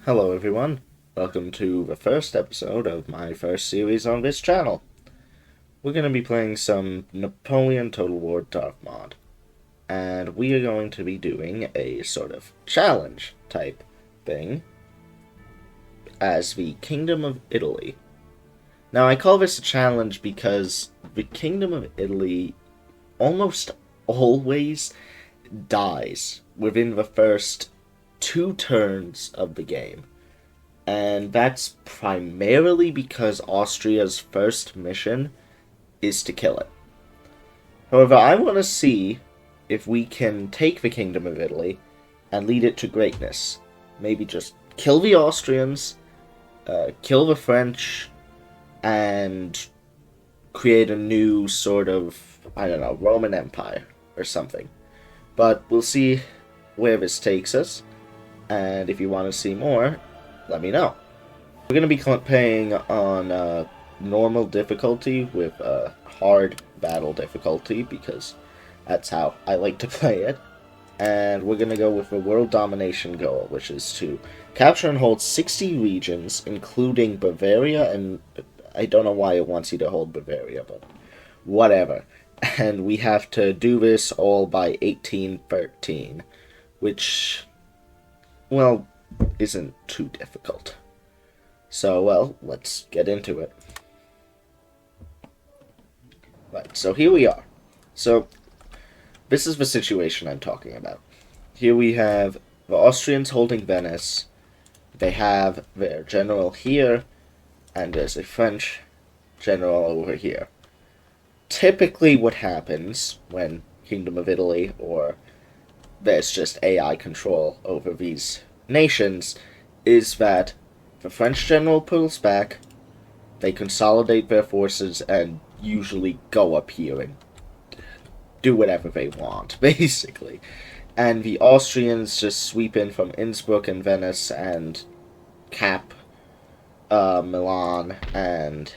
Hello everyone, welcome to the first episode of my first series on this channel. We're going to be playing some Napoleon Total War Darthmod, and we are going to be doing a sort of challenge type thing as the Kingdom of Italy. Now I call this a challenge because the Kingdom of Italy almost always dies within the first 2 turns of the game. And that's primarily because Austria's first mission is to kill it. However, I want to see if we can take the Kingdom of Italy and lead it to greatness. Maybe just kill the Austrians, kill the French, and create a new sort of, I don't know, Roman Empire or something. But we'll see where this takes us, and if you want to see more, let me know. We're going to be playing on normal difficulty with hard battle difficulty because that's how I like to play it. And we're going to go with the world domination goal, which is to capture and hold 60 regions, including Bavaria, and I don't know why it wants you to hold Bavaria, but whatever. And we have to do this all by 1813, which, well, isn't too difficult. So, well, let's get into it. Right, so here we are. So, this is the situation I'm talking about. Here we have the Austrians holding Venice. They have their general here, and there's a French general over here. Typically what happens when Kingdom of Italy, or there's just AI control over these nations, is that the French general pulls back, they consolidate their forces, and usually go up here and do whatever they want, basically. And the Austrians just sweep in from Innsbruck and Venice and cap Milan, and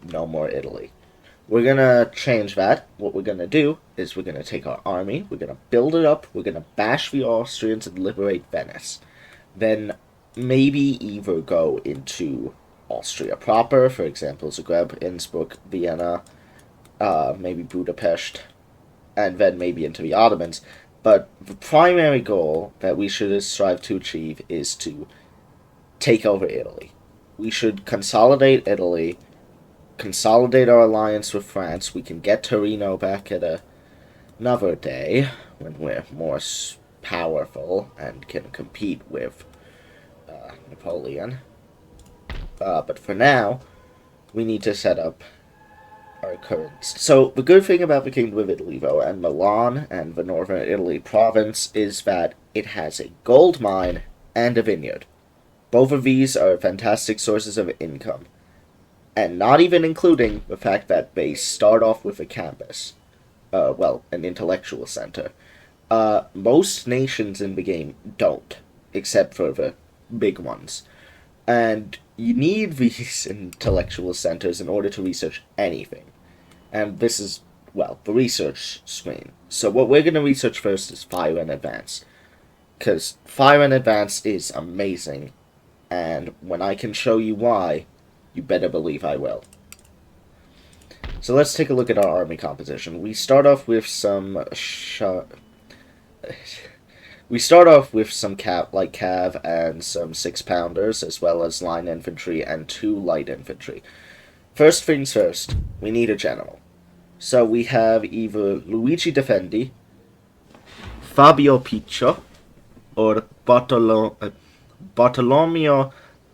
no more Italy. We're gonna change that. What we're gonna do is we're gonna take our army, we're gonna build it up, we're gonna bash the Austrians and liberate Venice. Then maybe either go into Austria proper, for example, Zagreb, Innsbruck, Vienna, maybe Budapest, and then maybe into the Ottomans. But the primary goal that we should strive to achieve is to take over Italy. We should consolidate Italy, consolidate our alliance with France. We can get Torino back at another day when we're more powerful and can compete with Napoleon. But for now, we need to set up our current. So the good thing about the Kingdom of Italy, though, and Milan and the Northern Italy province, is that it has a gold mine and a vineyard. Both of these are fantastic sources of income. And not even including the fact that they start off with a campus. An intellectual center. Most nations in the game don't, except for the big ones. And you need these intellectual centers in order to research anything. And this is, well, the research screen. So what we're going to research first is Fire and Advance. Because Fire and Advance is amazing. And when I can show you why, you better believe I will. So let's take a look at our army composition. We start off with some cav and some 6-pounders, as well as line infantry and 2 light infantry. First things first, we need a general. So we have either Luigi Defendi, Fabio Piccio, or Bartolomeo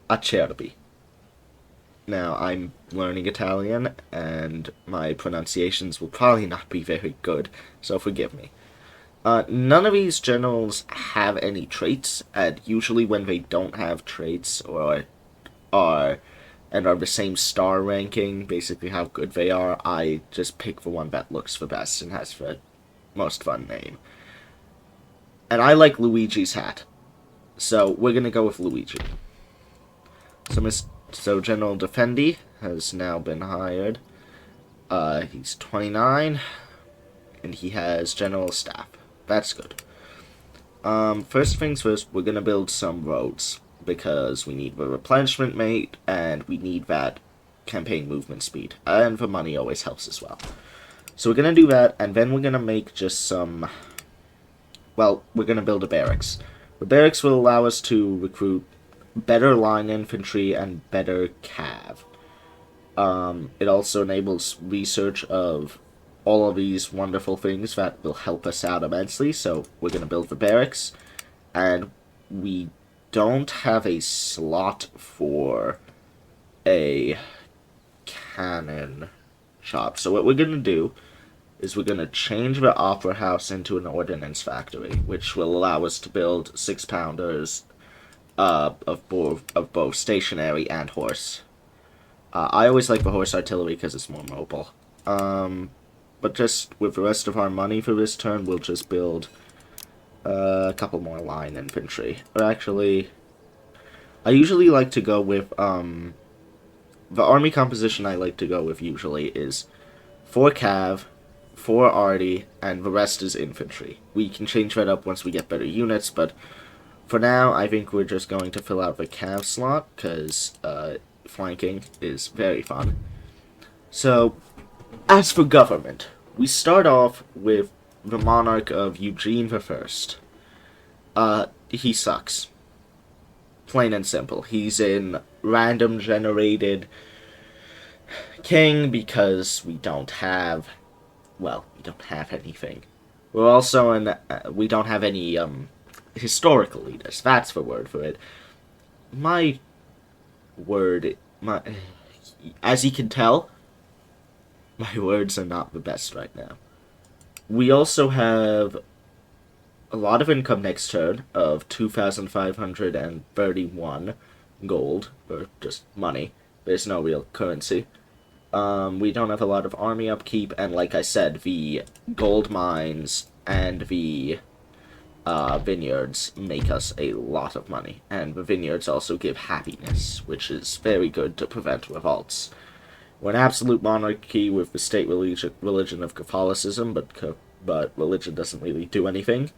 Acerbi. Now, I'm learning Italian, and my pronunciations will probably not be very good, so forgive me. None of these generals have any traits, and usually when they don't have traits or are the same star ranking, basically how good they are, I just pick the one that looks the best and has the most fun name. And I like Luigi's hat, so we're gonna go with Luigi. So General Defendi has now been hired. He's 29, and he has general staff. That's good. First things first, we're gonna build some roads. because we need the replenishment made, and we need that campaign movement speed. And the money always helps as well. So we're going to do that, and then we're going to make just some... Well, we're going to build a barracks. The barracks will allow us to recruit better line infantry and better cav. It also enables research of all of these wonderful things that will help us out immensely. So we're going to build the barracks, and we don't have a slot for a cannon shop. So what we're going to do is we're going to change the opera house into an ordnance factory, which will allow us to build 6-pounders of both stationary and horse. I always like the horse artillery because it's more mobile. But just with the rest of our money for this turn, we'll just build a couple more line infantry. Or actually, I usually like to go with, the army composition I like to go with usually is 4 cav, 4 arty, and the rest is infantry. We can change that up once we get better units, but for now, I think we're just going to fill out the cav slot, because flanking is very fun. So, as for government, we start off with the monarch of Eugene I. He sucks. Plain and simple. He's in random generated king because we don't have, well, we don't have anything. We're also in, we don't have any, historical leaders. That's the word for it. As you can tell, my words are not the best right now. We also have a lot of income next turn of 2,531 gold, or just money. There's no real currency. We don't have a lot of army upkeep, and like I said, the gold mines and the vineyards make us a lot of money, and the vineyards also give happiness, which is very good to prevent revolts. We're an absolute monarchy with the state religion of Catholicism, but religion doesn't really do anything.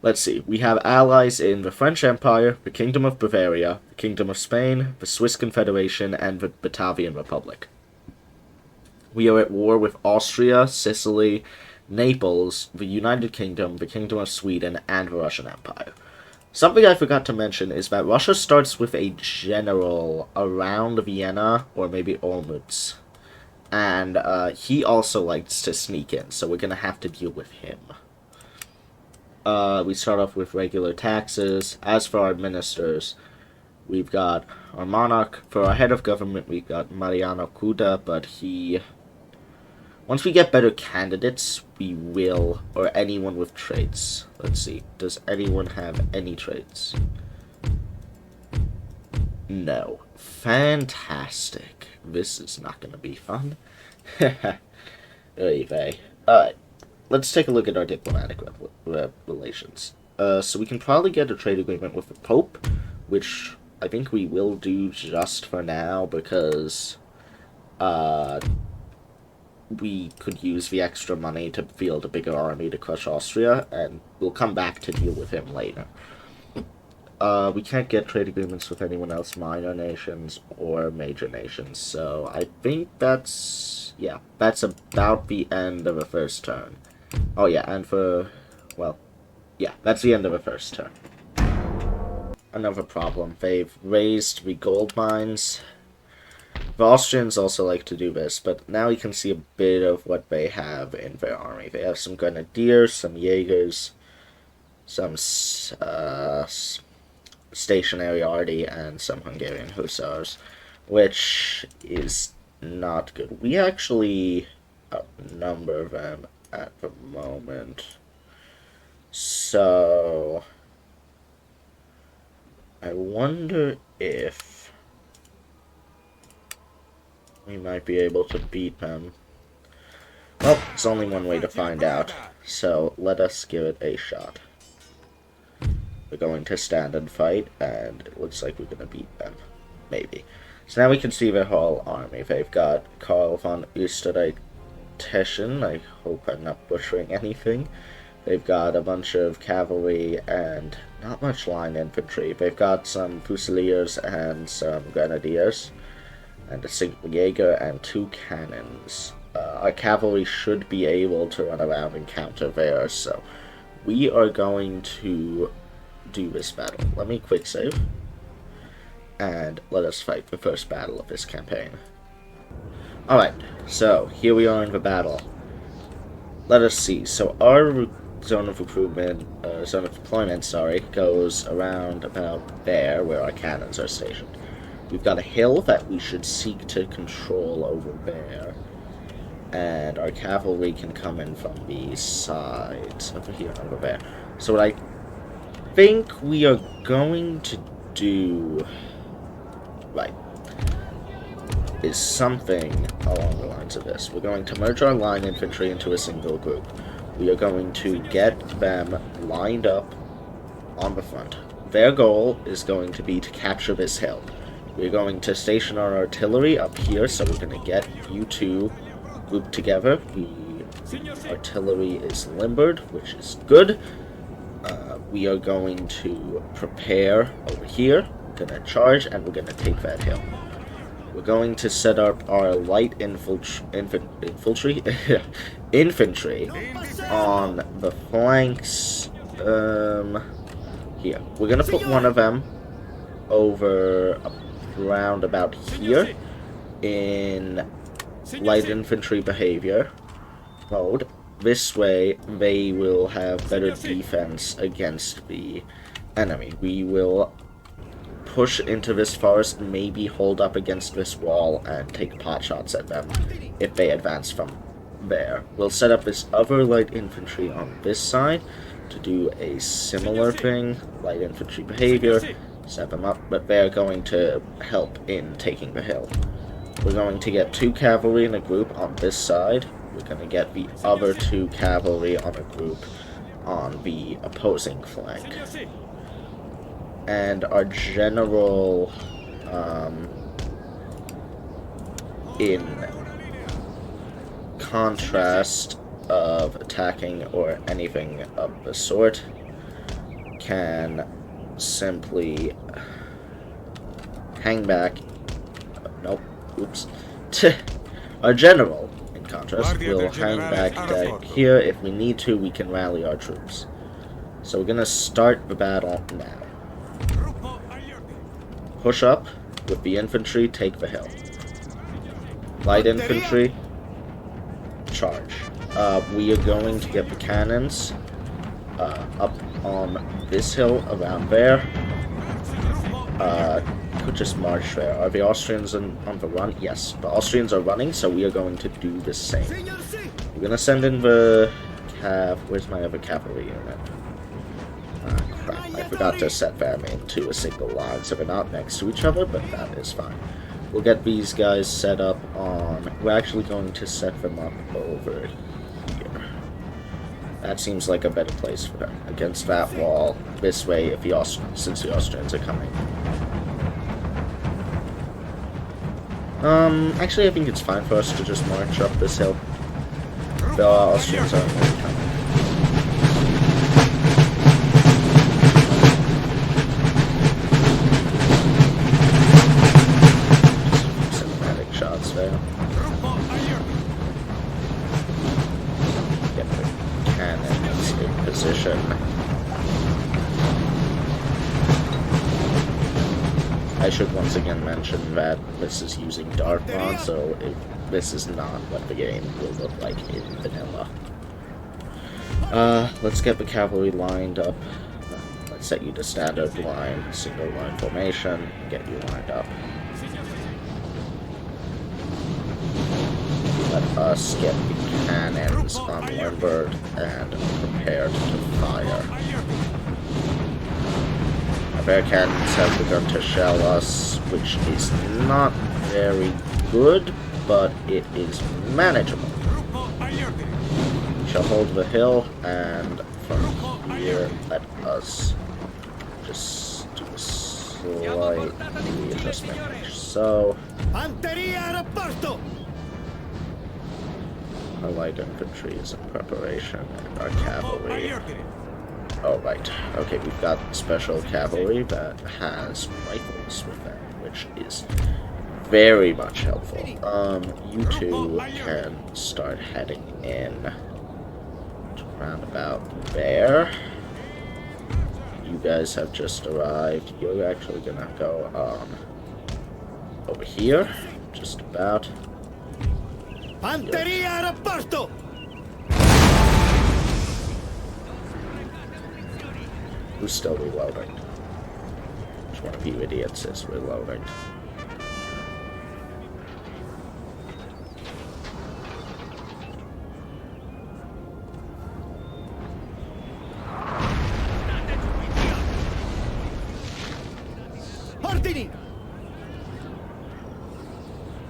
Let's see, we have allies in the French Empire, the Kingdom of Bavaria, the Kingdom of Spain, the Swiss Confederation, and the Batavian Republic. We are at war with Austria, Sicily, Naples, the United Kingdom, the Kingdom of Sweden, and the Russian Empire. Something I forgot to mention is that Russia starts with a general around Vienna, or maybe Olmütz. And he also likes to sneak in, so we're going to have to deal with him. We start off with regular taxes. As for our ministers, we've got our monarch. For our head of government, we've got Mariano Kuda, but he... Once we get better candidates, we will, or anyone with traits. Let's see, does anyone have any traits? No. Fantastic. This is not going to be fun. Alright, let's take a look at our diplomatic relations. So we can probably get a trade agreement with the Pope, which I think we will do just for now, because we could use the extra money to field a bigger army to crush Austria, and we'll come back to deal with him later. We can't get trade agreements with anyone else, minor nations or major nations, so I think that's, yeah, that's about the end of the first turn. Oh yeah, and for, well, yeah, that's the end of the first turn. Another problem, they've raised the gold mines. The Austrians also like to do this, but now you can see a bit of what they have in their army. They have some grenadiers, some Jaegers, some stationary arty, and some Hungarian hussars, which is not good. We actually outnumber them at the moment, so I wonder if we might be able to beat them. Well, it's only one way to find out, so let us give it a shot. We're going to stand and fight, and it looks like we're going to beat them. Maybe. So now we can see their whole army. They've got Karl von Österreich Teschen. I hope I'm not butchering anything. They've got a bunch of cavalry and not much line infantry. They've got some fusiliers and some grenadiers, and a single Jaeger and 2 cannons. Our cavalry should be able to run around and counter theirs, so we are going to do this battle. Let me quick save, and let us fight the first battle of this campaign. Alright, so here we are in the battle. Let us see. So our zone of recruitment, zone of deployment, sorry, goes around about there where our cannons are stationed. We've got a hill that we should seek to control over there. And our cavalry can come in from the sides, over here and over there. So what I think we are going to do, right, is something along the lines of this. We're going to merge our line infantry into a single group. We are going to get them lined up on the front. Their goal is going to be to capture this hill. We're going to station our artillery up here, so we're going to get you two grouped together. The artillery is limbered, which is good. We are going to prepare over here. We're going to charge, and we're going to take that hill. We're going to set up our light infantry on the flanks. Here. We're going to put one of them over around about here in light infantry behavior mode. This way, they will have better defense against the enemy. We will push into this forest, maybe hold up against this wall, and take pot shots at them if they advance from there. We'll set up this other light infantry on this side to do a similar thing, light infantry behavior, set them up, but they're going to help in taking the hill. We're going to get 2 cavalry in a group on this side. We're going to get the other 2 cavalry on a group on the opposing flank. And our general, in contrast of attacking or anything of the sort, can simply hang back. Nope. Oops. Our general, in contrast, will hang back here. If we need to, we can rally our troops. So we're going to start the battle now. Push up with the infantry, take the hill. Light infantry, charge. We are going to get the cannons up on this hill around there. Could just march there. Are the Austrians on the run? Yes, the Austrians are running, so we are going to do the same. We're going to send in the Where's my other cavalry unit? Crap. I forgot to set them into a single line, so they're not next to each other, but that is fine. We'll get these guys set up on... We're actually going to set them up over here. That seems like a better place for them. Against that wall, this way, if the since the Austrians are coming. Actually, I think it's fine for us to just march up this hill. The Austrians aren't really coming. There. Get the cannons in position. I should once again mention that this is using Darthmod, so this is not what the game will look like in vanilla. Let's get the cavalry lined up. Let's set you to standard line, single line formation, get you lined up. Let us get the cannons unlimbered and prepared to fire. Our cannons have begun to shell us, which is not very good, but it is manageable. We shall hold the hill, and from here, let us just do a slight readjustment. So... our light infantry is in preparation, and our cavalry. Oh, right. Okay, we've got special cavalry that has rifles with them, which is very much helpful. You two can start heading in to round about there. You guys have just arrived. You're actually gonna go over here, just about. Fanteria a rapporto! Who's still reloading? Which one of you idiots is reloading? Ordini!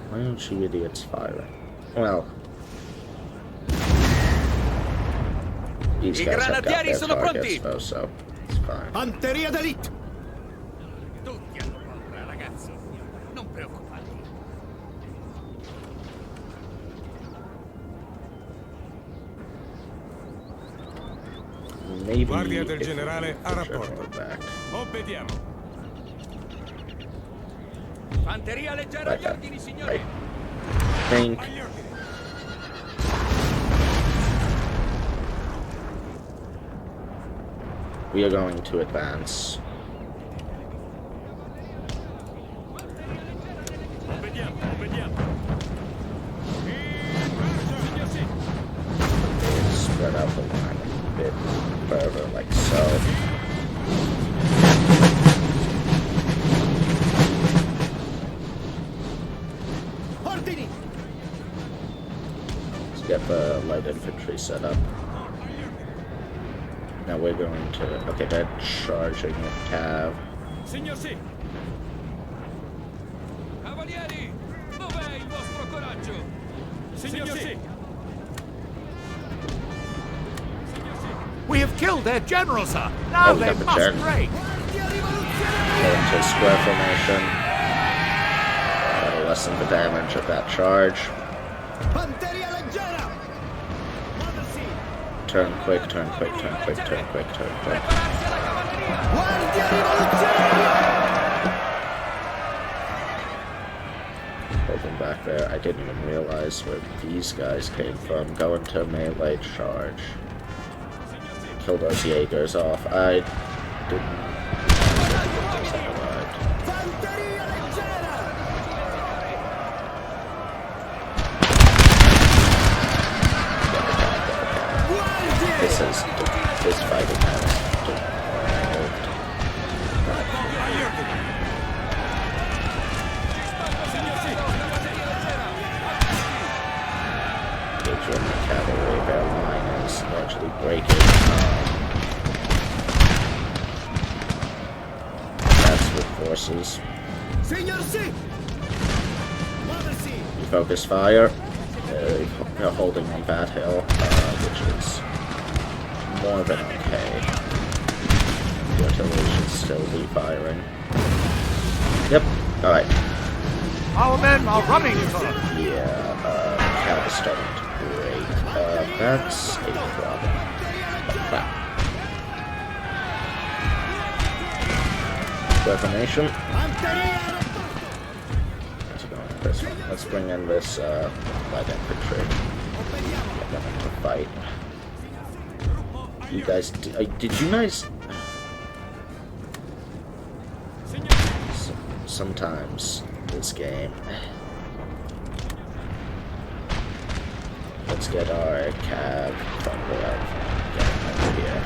Why aren't you idiots firing? Well, these guys have got their targets though, so it's fine. Fanteria d'elite! Tutti hanno paura, ragazzi. Non preoccupatevi. Maybe Guardia del if we generale get a the rapporto. general back. Obbediamo. Fanteria leggera agli ordini, signori. I think Agli ordini. we are going to advance. Obbediamo, obbediamo. Spread out the line a bit further, like so. Ordini! Let's get the light infantry set up. Now we're going to. Okay, they're charging with cav. Signor sì. Cavalieri, dov'è il vostro coraggio? Signor sì. We have killed their general, sir! Now we they got the must gen. break! Go into square formation. That'll lessen the damage of that charge. Fanteria leggera! Turn quick, turn quick, turn quick, turn quick, turn quick. Prepararsi alla cavalleria! Guardia rivoluzionaria! Holding back there. I didn't even realize where these guys came from. Go into melee charge. Kill those Jaegers off. I didn't. Fanteria leggera! Guardie! This fighting has the German cavalry. Their line is largely breaking. That's with forces. Signor sì! Muoversi! You focus fire. They're holding on that hill, which is more than okay. The artillery should still be firing. Yep. All right. Our men are running, sir! Yeah. Cav is starting to break. That's a problem. Crap. Reformation. Let's go on this one. Let's bring in this light infantry. Get them into fight. You guys, did you guys? Sometimes this game. Let's get our cab from the get him over here.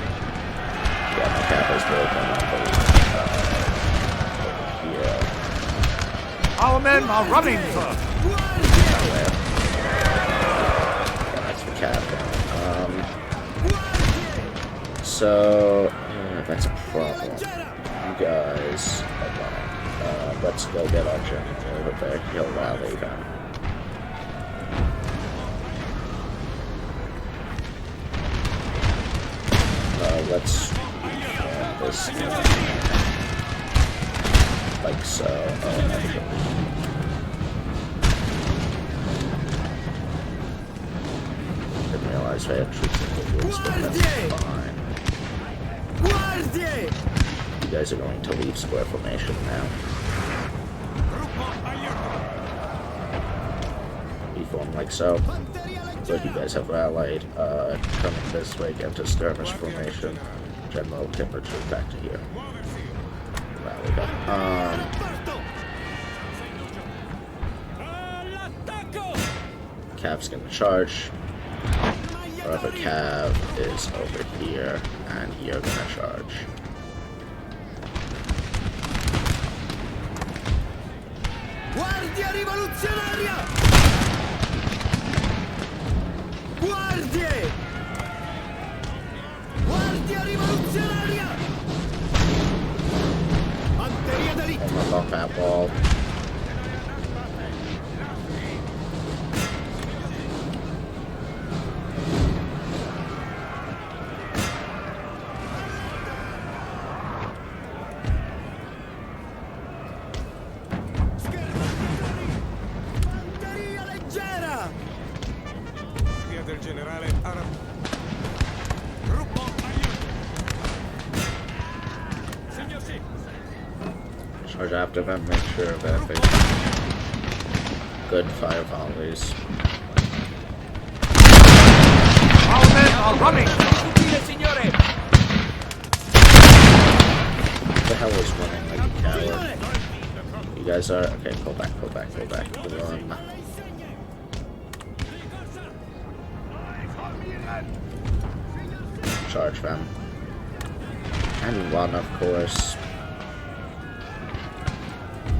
Yeah, my cab is broken. Over here. Our men are running, sir! Nowhere. Yeah, that's the cab. So that's a problem. You guys are wrong. Let's go get our German over there. He'll rally them. Let's this like so. realize they have troops in the woods, but that's fine. You guys are going to leave square formation now. We form like so. But you guys have rallied. Coming this way, get to skirmish formation. General temperature back to here. Rallied up. Cav's gonna charge. Our other Cav is over here, and you're gonna charge. Guardia rivoluzionaria! Guardie! Guardia rivoluzionaria! Fanteria d'elite! I'm up on that wall. Fanteria leggera! Via del generale Arab. Gruppo aiuto. Signor sì. Charge after them, make sure that they good fire volleys. Our men are running! Fucile, signore! What the hell is running like a coward? You guys are okay. Pull back, pull back, pull back. Run. Charge them. And run, of course.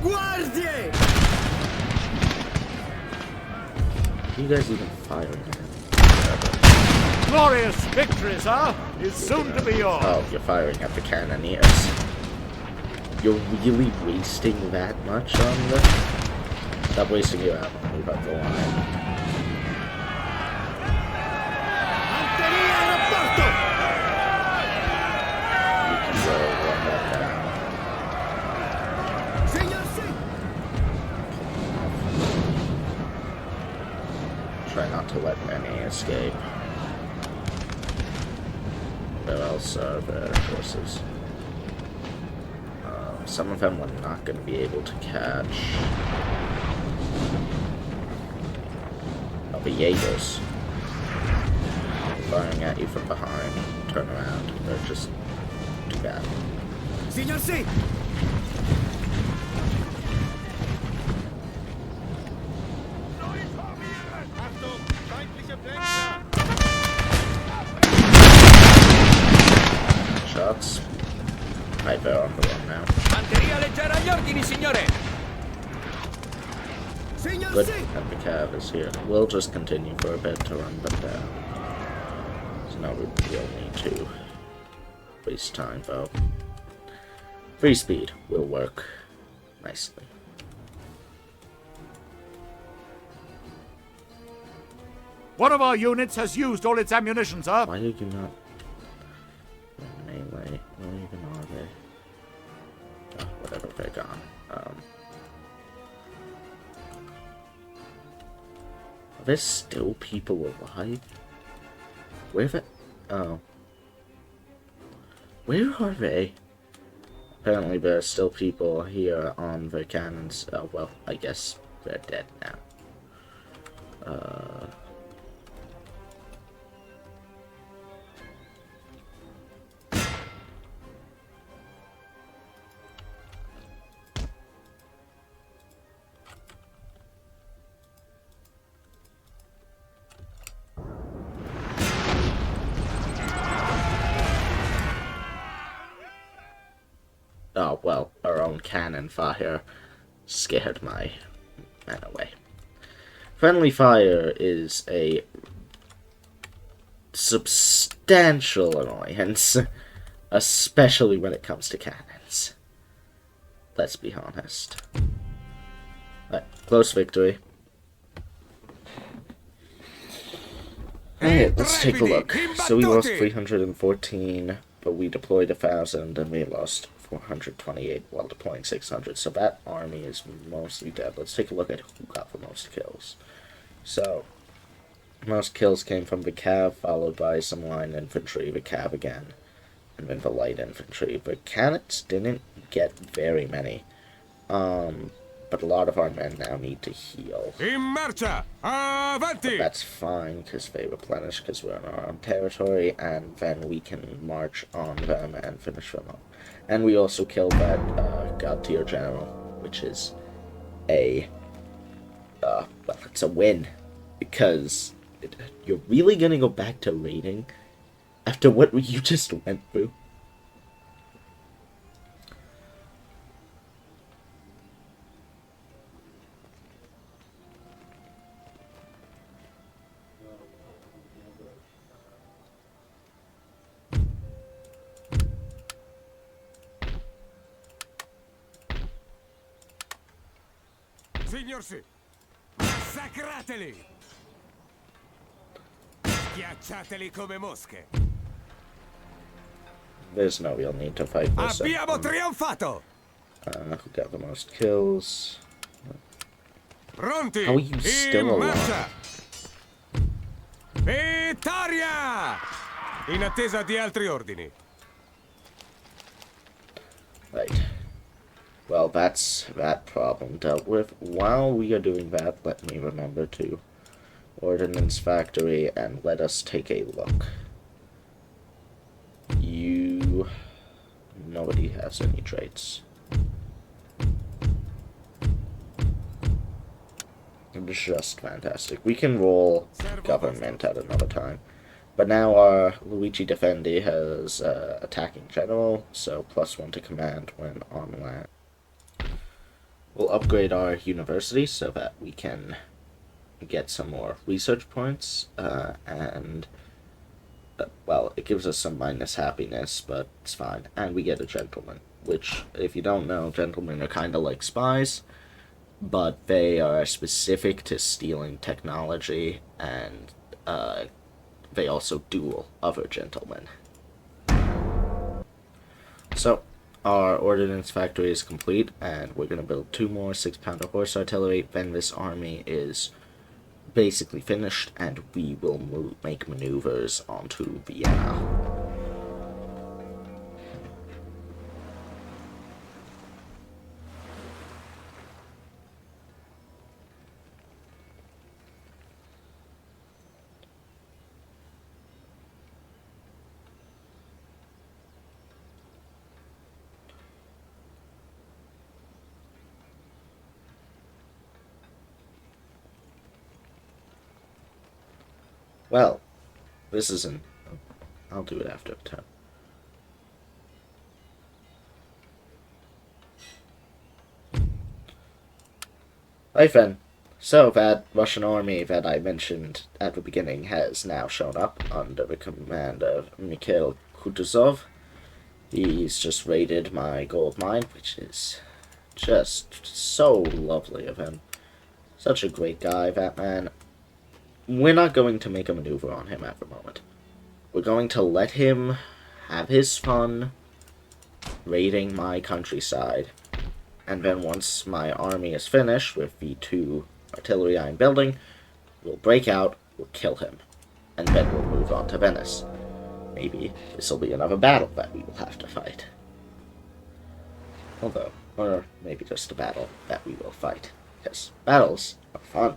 Guardie! You guys even firing at him? Glorious victory, sir, is soon to be yours. Oh, you're firing at the cannoneers. You're really wasting that much on the... Stop wasting your ammo. Move up the line. Fanteria in rapporto! You can go run that down. Signor sì! Try not to let any escape. Where else are their forces? Some of them we're not going to be able to catch. Oh, the Jaegers. Firing at you from behind. Turn around. They're just too bad. Signor sì! Shots. Right, they're on the run now. Fanteria leggera agli ordini, signore! Signor Good, sì! and the Cav is here. We'll just continue for a bit to run them down. So now we'll need to waste time, though. Free speed will work nicely. One of our units has used all its ammunition, sir. Why are you not melee? Where even are they? Oh, whatever, they're gone. Are there still people alive? Where the... Oh. Where are they? Apparently there are still people here on the cannons. Oh, well, I guess they're dead now. Oh, well, our own cannon fire scared my men away. Friendly fire is a substantial annoyance, especially when it comes to cannons. Let's be honest. Right, close victory. Alright, let's take a look. So we lost 314, but we deployed 1,000, and we lost 428 while deploying 600. So that army is mostly dead. Let's take a look at who got the most kills. So, Most kills came from the cav, followed by some line infantry, the cav again, and then the light infantry. The cannons didn't get very many. But a lot of our men now need to heal. In marcia! Avanti! But that's fine, because they replenish, because we're in our own territory, and then we can march on them and finish them up. And we also killed that god tier general, which is well, it's a win, because you're really gonna go back to raiding after what you just went through? Signor sì! Massacrateli! Schiacciateli come mosche! There's no real need to fight this. Abbiamo trionfato! Who got the most kills? Pronti? How are you still In alive? marcia! Vittoria! In attesa di altri ordini. Right. Well, that's that problem dealt with. While we are doing that, let me remember to Ordnance Factory and let us take a look. Nobody has any traits. Just fantastic. We can roll government at another time. But now our Luigi Defendi has attacking general, so +1 to command when on land. We'll upgrade our university so that we can get some more research points, well, it gives us some minus happiness, but it's fine. And we get a gentleman, which, if you don't know, gentlemen are kind of like spies, but they are specific to stealing technology, and they also duel other gentlemen. So, our ordnance factory is complete, and we're going to build 2 more 6-pounder horse artillery. Then this army is basically finished, and we will make maneuvers onto Vienna. Well, this isn't... I'll do it after the turn. Hi, Fen. So, that Russian army that I mentioned at the beginning has now shown up under the command of Mikhail Kutuzov. He's just raided my gold mine, which is just so lovely of him. Such a great guy, that man. We're not going to make a maneuver on him at the moment. We're going to let him have his fun raiding my countryside. And then once my army is finished with the 2 artillery I'm building, we'll break out, we'll kill him. And then we'll move on to Venice. Maybe this will be another battle that we will have to fight. Although, or maybe just a battle that we will fight. Because battles are fun.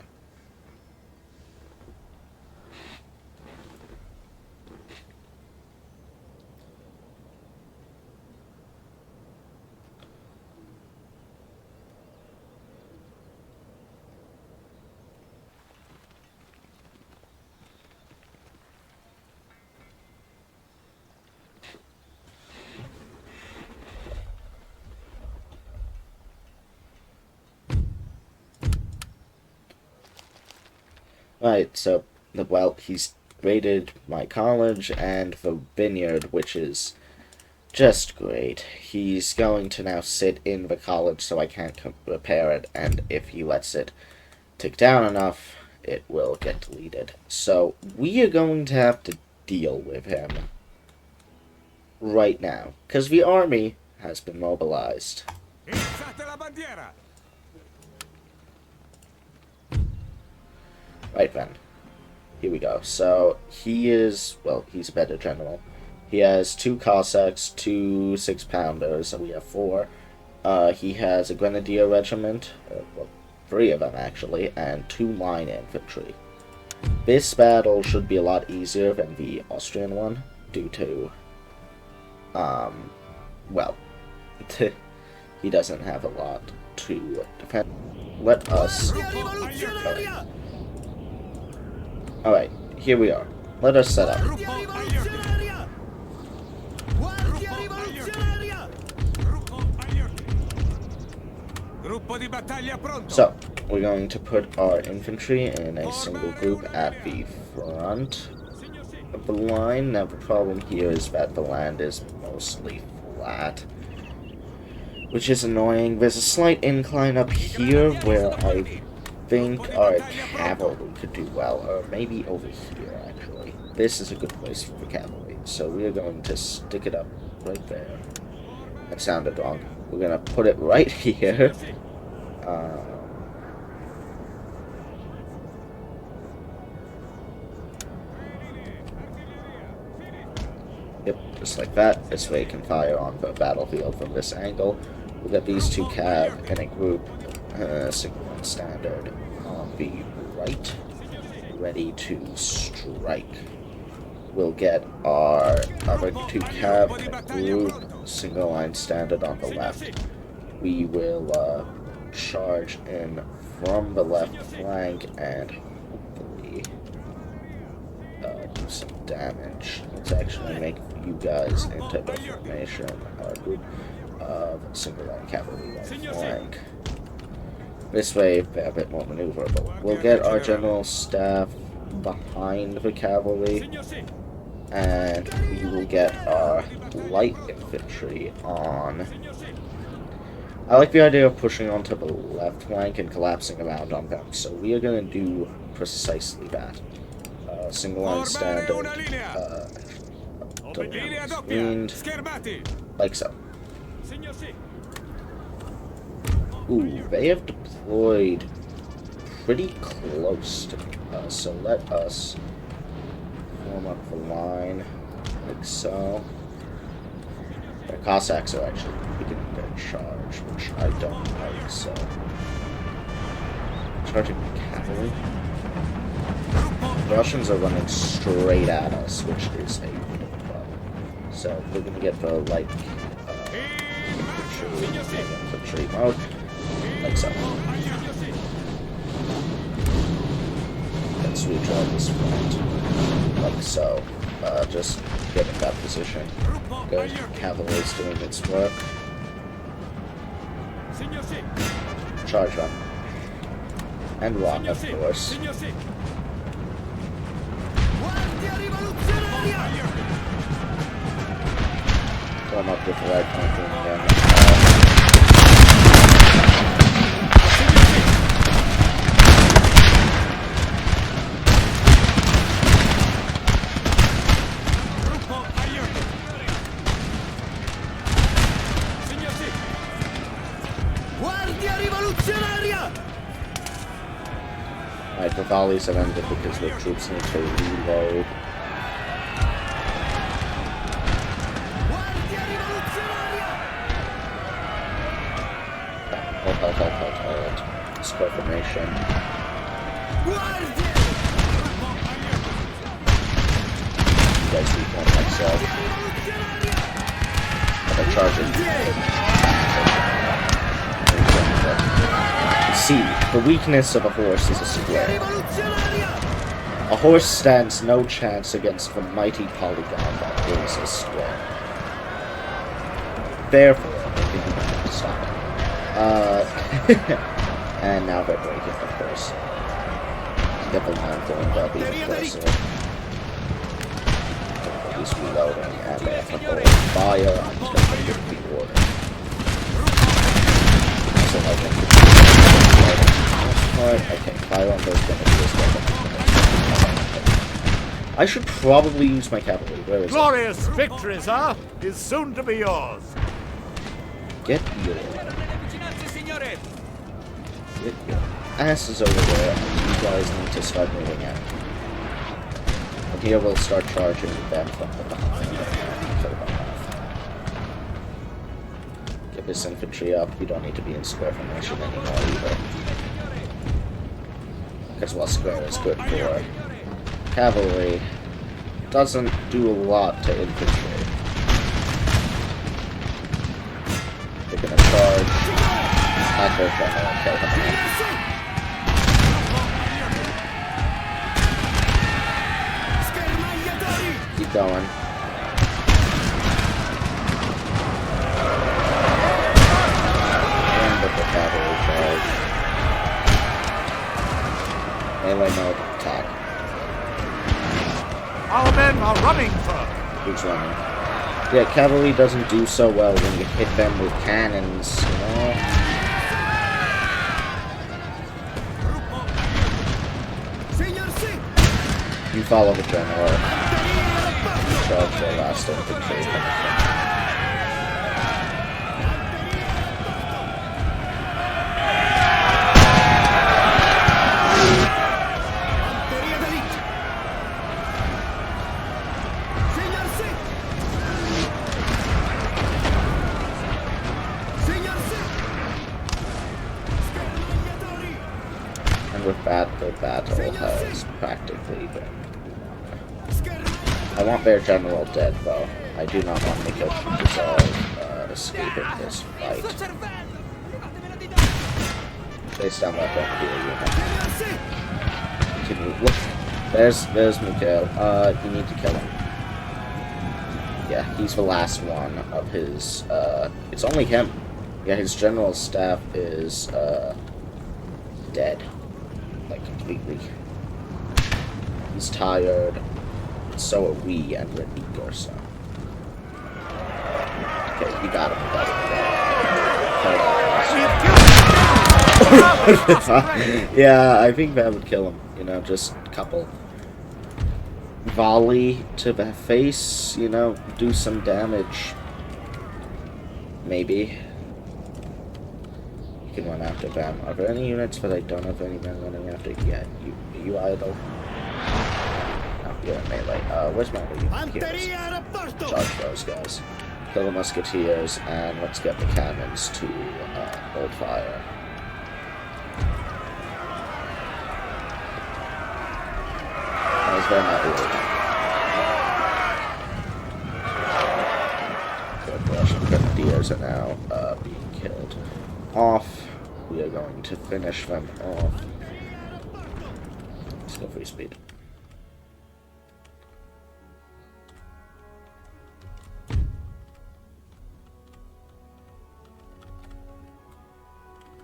Right, so, well, he's raided my college and the vineyard, which is just great. He's going to now sit in the college so I can't repair it, and if he lets it tick down enough, it will get deleted. So, we are going to have to deal with him right now, because the army has been mobilized. Alzate la bandiera! Right then. here we go. So he is, well, he's a better general. He has 2 Cossacks, 2 6-pounders, and we have 4. He has a Grenadier regiment, well, 3 of them actually, and 2 line infantry. This battle should be a lot easier than the Austrian one, due to, well, he doesn't have a lot to defend. Let us... Alright, here we are. Let us set up. So, we're going to put our infantry in a single group at the front of the line. Now, the problem here is that the land is mostly flat, which is annoying. There's a slight incline up here where I think our cavalry could do well, or maybe over here, actually. This is a good place for the cavalry, so we're going to stick it up right there. That sounded wrong. We're going to put it right here. Yep, just like that. This way you can fire on the battlefield from this angle. We'll get these 2 cav in a group, single and standard, on the right, ready to strike. We'll get our other 2 cav in a group, single line standard on the left. We will charge in from the left flank and hopefully do some damage. Let's actually make you guys into the formation group of single line cavalry on flank. This way they're a bit more maneuverable. We'll get our general staff behind the cavalry, and we will get our light infantry on. I like the idea of pushing onto the left flank and collapsing around on them, so we are going to do precisely that. Single line standard, like so. Ooh, they have deployed pretty close to us, so let us form up the line, like so. The Cossacks are actually beginning their charge, which I don't like, so... Charging cavalry. The Russians are running straight at us, which is a bit of a problem. So we're going to get the light infantry mode, like so. Let's retry this front, like so. Just get in that position. Good. Cavalry's doing its work. Charge run. And run, of course. Form up with the right flanking again. Alright, the volleys have ended because the troops need to reload. Hold. Square formation. You guys need one myself. I'm charging. See, the weakness of a horse is a square. A horse stands no chance against the mighty polygon that is a square. Therefore, they can do nothing to stop it. And now they're breaking, of course. Get the line going up even closer. He's reloading, and they have to hold fire until they get the order. So I think okay, fire on those grenadiers. I should probably use my cavalry. Where is it? Glorious victory, sir, is soon to be yours. Get your asses over there, and you guys need to start moving out. here we'll start charging them from the behind. Kill them off. Get this infantry up. You don't need to be in square formation anymore either. Because while square is good for cavalry, doesn't do a lot to infantry. They're gonna charge, attack their general, and kill them off. Keep going. And with the cavalry charge. Melee mode attack. Our men are running, sir. Who's running? Yeah, cavalry doesn't do so well when you hit them with cannons, you know? You follow the general. You charge their last infantry. And with that, the battle has practically been. I want their general dead, though. I do not want Nico to dissolve escaping this fight. Chase down that here, you know. Look, there's Mikhail. You need to kill him. Yeah, he's the last one of his, it's only him. Yeah, his general staff is, dead. Like, completely. He's tired. So are we, and we're eager, so. Okay, you got him. Yeah, I think that would kill him. You know, just a couple. Volley to the face, you know, do some damage. Maybe. You can run after them. Are there any units that I don't have any men running after yet? You idle? You're in melee. Where's my lead? Charge those guys. Kill the musketeers, and let's get the cannons to hold fire. That was very not really. Good Russian grenadiers are now being killed off. We are going to finish them off. Let's go free speed.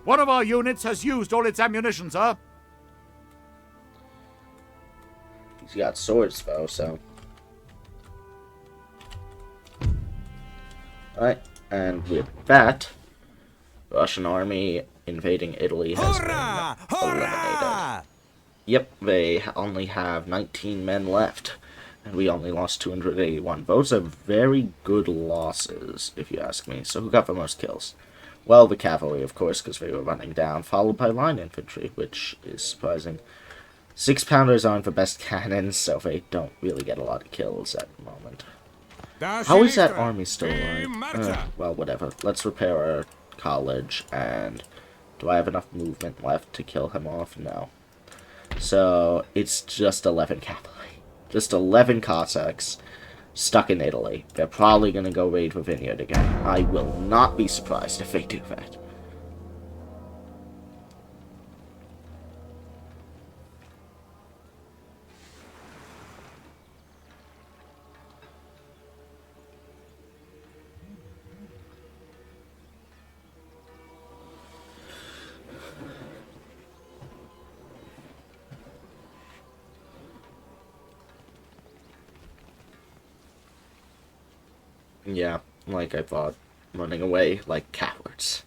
One of our units has used all its ammunition, sir. He's got swords, though, so. Alright, and with that, Russian army invading Italy has been eliminated. Yep, they only have 19 men left, and we only lost 281. Those are very good losses, if you ask me. So who got the most kills? Well, the cavalry, of course, because they were running down, followed by line infantry, which is surprising. 6-pounders aren't the best cannons, so they don't really get a lot of kills at the moment. How is that army still alive? Well, whatever. Let's repair our college, and do I have enough movement left to kill him off? No. So, it's just 11 cavalry. Just 11 Cossacks stuck in Italy. They're probably going to go raid the vineyard again. I will not be surprised if they do that. Yeah, like I thought, running away like cowards.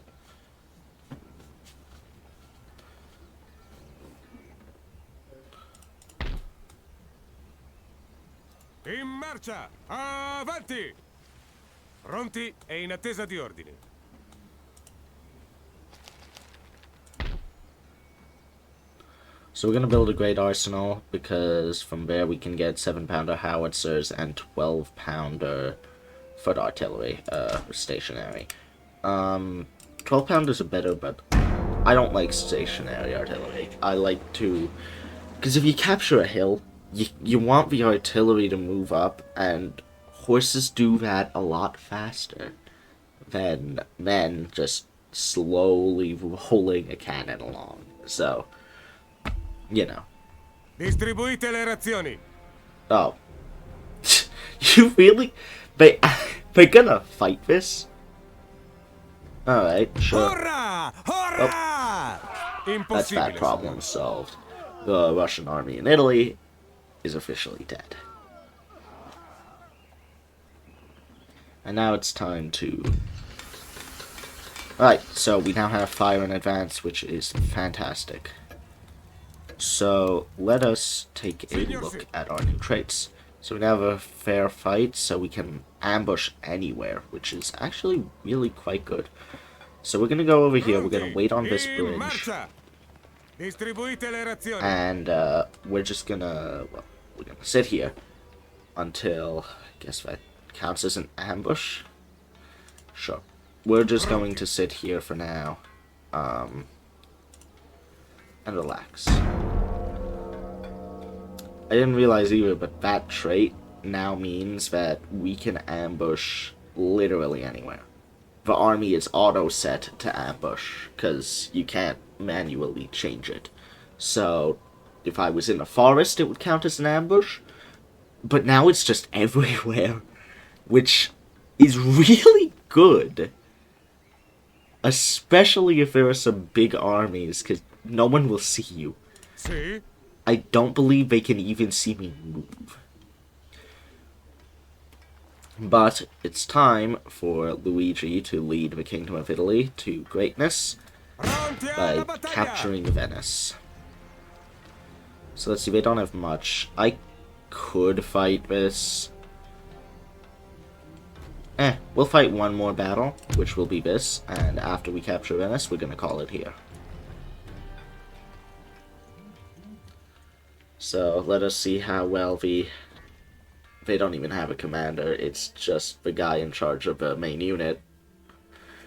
In marcia! Avanti! Pronti e in attesa di ordini. So we're going to build a great arsenal, because from there we can get 7-pounder howitzers and 12-pounder foot artillery, stationary. 12-pounders are better, but I don't like stationary artillery. I like to... Because if you capture a hill, you want the artillery to move up, and horses do that a lot faster than men just slowly rolling a cannon along. So, you know. Distribuite le razioni. Oh. You really? They're gonna fight this? Alright, sure. Hurrah! Hurrah! That's that problem solved. The Russian army in Italy is officially dead. And now it's time to... Alright, so we now have fire in advance, which is fantastic. So let us take a look at our new traits. So we now have a fair fight, so we can ambush anywhere, which is actually really quite good. So we're going to go over here, we're going to wait on this bridge. And we're just going to, well, we're going to sit here until, I guess that counts as an ambush. Sure. We're just going to sit here for now, and relax. I didn't realize either, but that trait now means that we can ambush literally anywhere. The army is auto-set to ambush, because you can't manually change it. So, if I was in a forest, it would count as an ambush, but now it's just everywhere, which is really good. Especially if there are some big armies, because no one will see you. See? I don't believe they can even see me move. But it's time for Luigi to lead the Kingdom of Italy to greatness by capturing Venice. So let's see, they don't have much. I could fight this. We'll fight one more battle, which will be this, and after we capture Venice, we're gonna call it here. So, let us see how well they don't even have a commander, it's just the guy in charge of the main unit,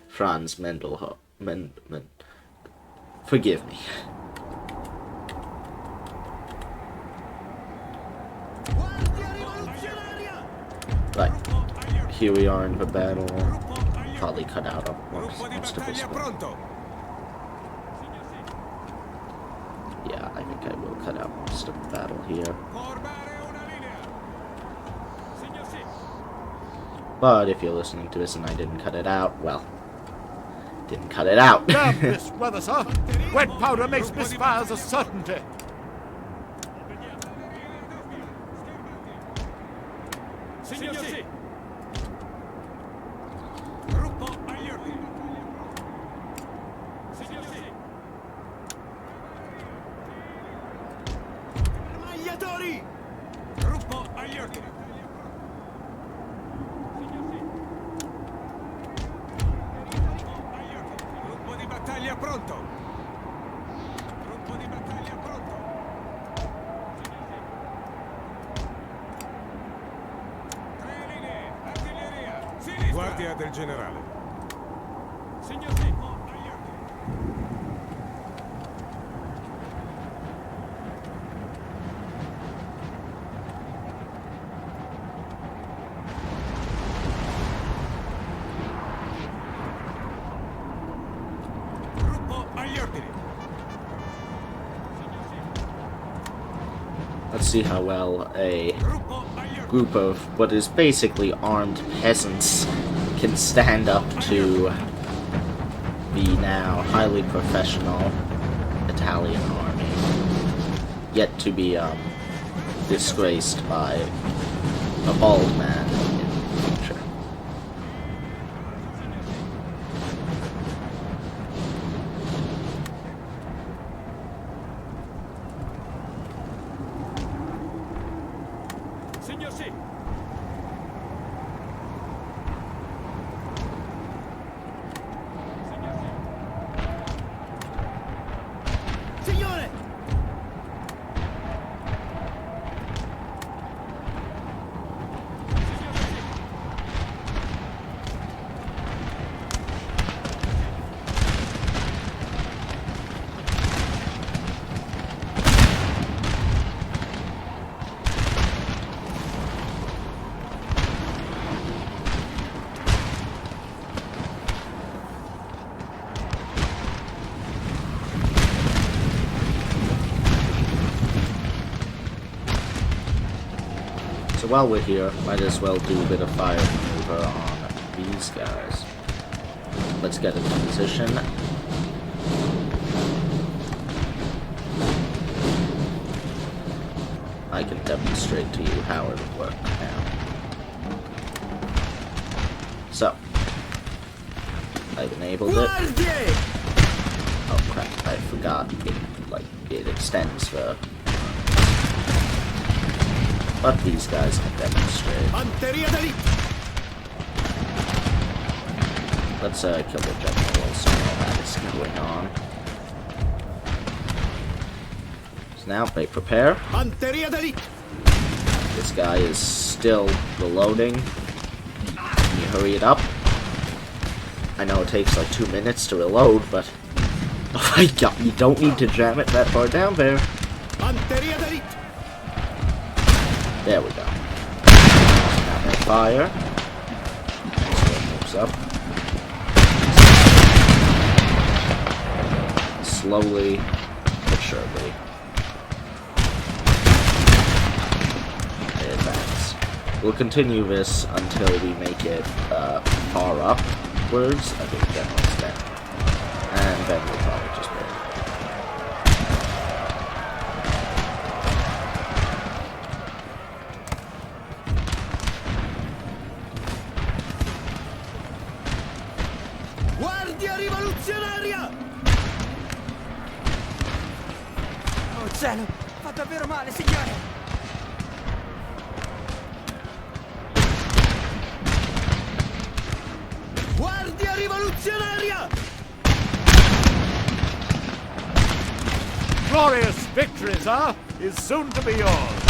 Franz Mendelho. Forgive me. Right. Here we are in the battle. Probably cut out of most of this one. Yeah, I think I will cut out most of the battle here. But if you're listening to this and I didn't cut it out, well, didn't cut it out. Damn this weather, sir! Wet powder makes misfires a certainty. Signor sì. Gruppo agli ordini. Signor sì. Armagliatori! Gruppo agli ordini. Gruppo di battaglia pronto. Gruppo di battaglia pronto. Tre linee, artiglieria. Sinistra. Guardia del generale. Signor sì. Agli ordini. Gruppo agli ordini. Let's see how well a Gruppo agli ordini. group of what is basically armed peasants can stand up to the now highly professional Italian army, yet to be disgraced by a bald man in the future. Signor sì. Signore! So while we're here, might as well do a bit of fire maneuver on these guys. Let's get into position. I can demonstrate to you how it would work now. So, I've enabled it. Oh crap, I forgot it extends for... But these guys can demonstrate. Let's kill the general so all that is going on. So now they prepare. This guy is still reloading. Can you hurry it up? I know it takes like 2 minutes to reload, but oh my god, you don't need to jam it that far down there. There we go. Now they fire. So it moves up. Slowly but surely. They advance. We'll continue this until we make it far upwards. I think General's dead. And then we'll probably just win. Guardia rivoluzionaria! Oh cielo, fa davvero male, signore! Guardia rivoluzionaria! Glorious victory, sir, is soon to be yours.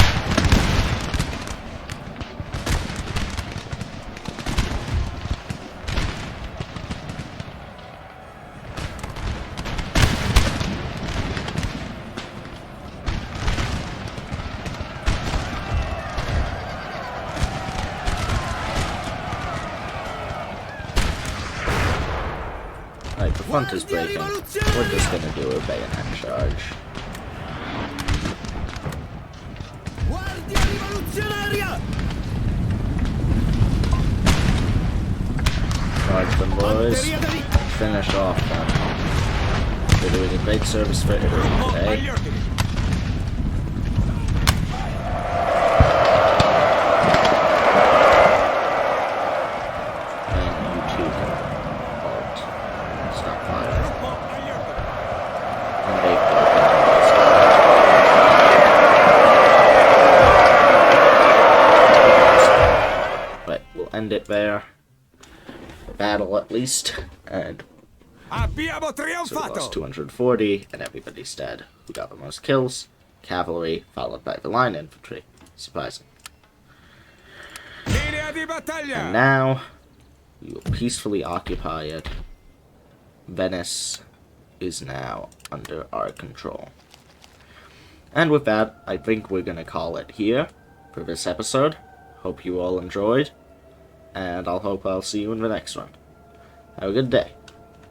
Right, the front is breaking. We're just gonna do a bayonet charge. Guardia rivoluzionaria! Charge them, boys. Finish off them. They're doing a great service for Italy today. And you two can halt. Stop firing. And they've broken. But we'll end it there. The battle at least. And Abbiamo so we lost trionfato! 240, and everybody's dead. Who got the most kills? Cavalry, followed by the line infantry. Surprising. Linea di And battaglia! now, we will peacefully occupy it. Venice is now under our control. And with that, I think we're going to call it here for this episode. Hope you all enjoyed, and I'll see you in the next one. Have a good day.